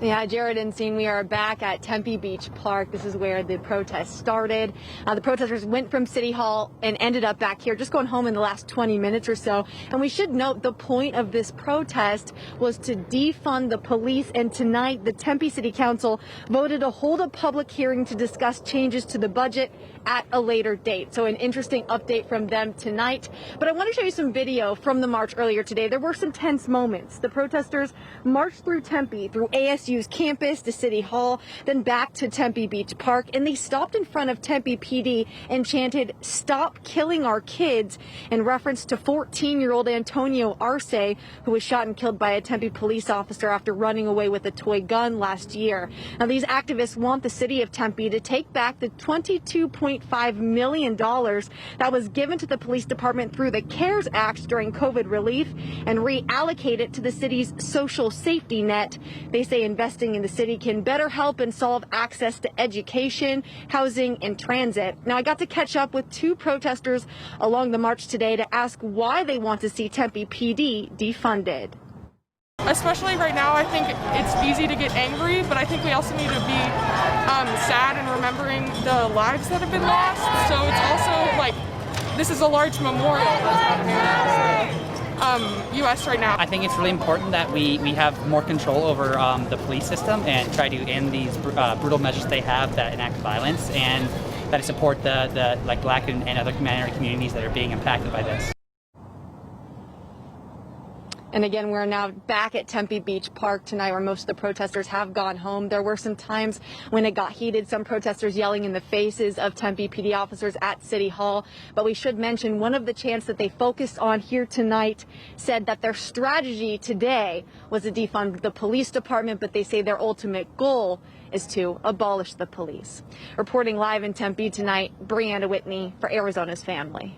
Yeah, Jared and Scene, we are back at Tempe Beach Park. This is where the protest started. The protesters went from City Hall and ended up back here, just going home in the last 20 minutes or so. And we should note the point of this protest was to defund the police. And tonight, the Tempe City Council voted to hold a public hearing to discuss changes to the budget at a later date. So an interesting update from them tonight. But I want to show you some video from the march earlier today. There were some tense moments. The protesters marched through Tempe, through ASU's campus to City Hall, then back to Tempe Beach Park, and they stopped in front of Tempe PD and chanted, "Stop killing our kids," in reference to 14-year-old Antonio Arce, who was shot and killed by a Tempe police officer after running away with a toy gun last year. Now, these activists want the city of Tempe to take back the $22.5 million that was given to the police department through the CARES Act during COVID relief and reallocate it to the city's social safety net. They say investing in the city can better help and solve access to education, housing, and transit. Now, I got to catch up with two protesters along the march today to ask why they want to see Tempe PD defunded. Especially right now, I think it's easy to get angry, but I think we also need to be sad and remembering the lives that have been lost. So it's also like, this is a large memorial that's happening across the U.S. right now. I think it's really important that we have more control over the police system and try to end these brutal measures they have that enact violence, and that I support the like Black and other minority communities that are being impacted by this. And again, we're now back at Tempe Beach Park tonight, where most of the protesters have gone home. There were some times when it got heated, some protesters yelling in the faces of Tempe PD officers at City Hall. But we should mention one of the chants that they focused on here tonight said that their strategy today was to defund the police department, but they say their ultimate goal is to abolish the police. Reporting live in Tempe tonight, Brianna Whitney for Arizona's Family.